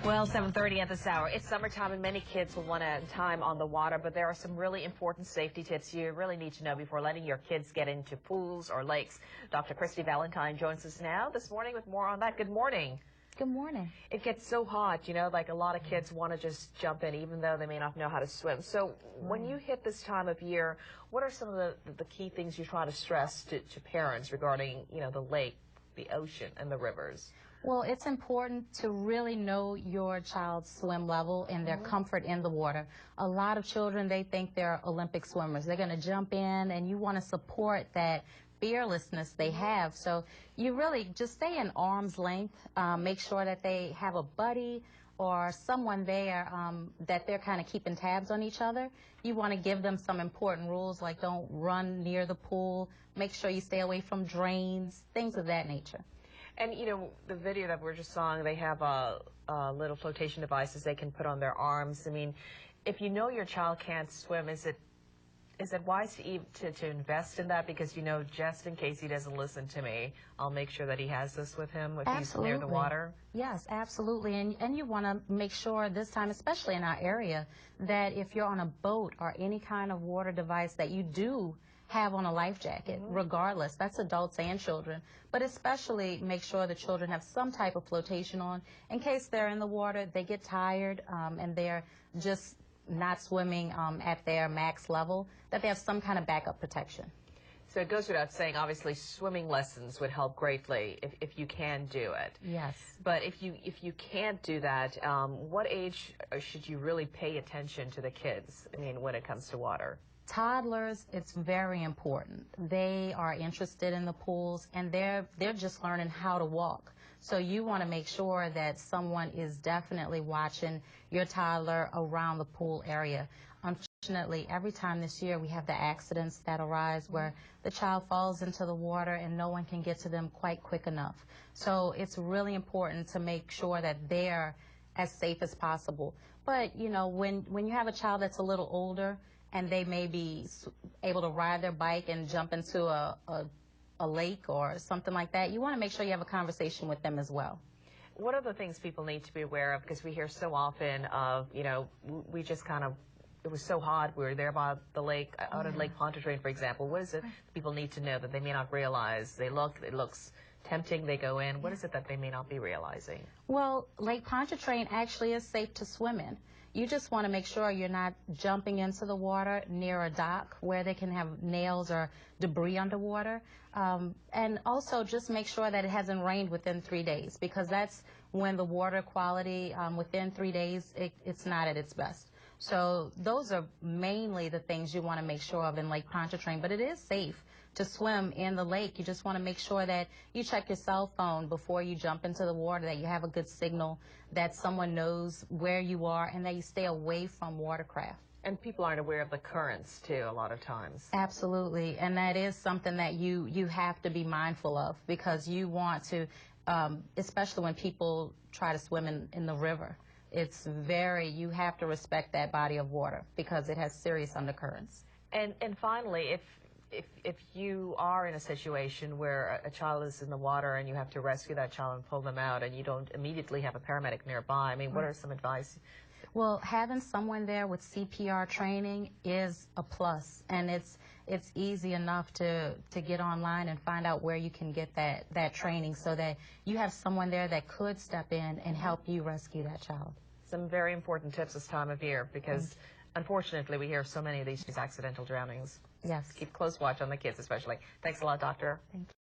Well, 7:30 at this hour. It's summertime and many kids will want to time on the water, but there are some really important safety tips you really need to know before letting your kids get into pools or lakes. Dr. Christy Valentine joins us now this morning with more on that. Good morning. Good morning. It gets so hot, you know, like a lot of kids want to just jump in even though they may not know how to swim. So when you hit this time of year, what are some of the key things you try to stress to parents regarding, you know, the lake, the ocean, and the rivers? Well, it's important to really know your child's swim level and their comfort in the water. A lot of children, they think they're Olympic swimmers. They're going to jump in, and you want to support that fearlessness they have. So you really just stay in arm's length. Make sure that they have a buddy or someone there that they're kind of keeping tabs on each other. You want to give them some important rules, like don't run near the pool, make sure you stay away from drains, things of that nature. And, you know, the video that we're just seeing, they have little flotation devices they can put on their arms. I mean, if you know your child can't swim, is it wise to invest in that? Because, you know, just in case he doesn't listen to me, I'll make sure that he has this with him if he's near the water. Yes, absolutely. And you want to make sure this time, especially in our area, that if you're on a boat or any kind of water device, that you do have on a life jacket, regardless. That's adults and children. But especially make sure the children have some type of flotation on in case they're in the water, they get tired, and they're just not swimming at their max level, that they have some kind of backup protection. So it goes without saying, obviously, swimming lessons would help greatly if you can do it. Yes. But if you can't do that, what age should you really pay attention to the kids, I mean, when it comes to water? Toddlers, it's very important. They are interested in the pools, and they're just learning how to walk. So you want to make sure that someone is definitely watching your toddler around the pool area. Unfortunately, every time this year we have the accidents that arise where the child falls into the water and no one can get to them quite quick enough. So it's really important to make sure that they're as safe as possible. But, you know, when you have a child that's a little older, and they may be able to ride their bike and jump into a lake or something like that, you want to make sure you have a conversation with them as well. What are the things people need to be aware of? Because we hear so often of, you know, we just kind of, it was so hot, we were there by the lake, out at Lake Pontchartrain, for example. What is it people need to know that they may not realize? It looks tempting, they go in. What is it that they may not be realizing? Well, Lake Pontchartrain actually is safe to swim in. You just want to make sure you're not jumping into the water near a dock where they can have nails or debris underwater. And also just make sure that it hasn't rained within 3 days, because that's when the water quality within 3 days, it's not at its best. So those are mainly the things you want to make sure of in Lake Pontchartrain. But it is safe to swim in the lake. You just want to make sure that you check your cell phone before you jump into the water, that you have a good signal, that someone knows where you are, and that you stay away from watercraft. And people aren't aware of the currents, too, a lot of times. Absolutely. And that is something that you have to be mindful of, because you want to, especially when people try to swim in the river, you have to respect that body of water because it has serious undercurrents. And finally, if you are in a situation where a child is in the water and you have to rescue that child and pull them out and you don't immediately have a paramedic nearby, I mean, what are some advice? Well, having someone there with CPR training is a plus, and it's easy enough to get online and find out where you can get that training, so that you have someone there that could step in and help you rescue that child. Some very important tips this time of year, because unfortunately we hear so many of these accidental drownings. Yes. Keep close watch on the kids especially. Thanks a lot, Doctor. Thank you.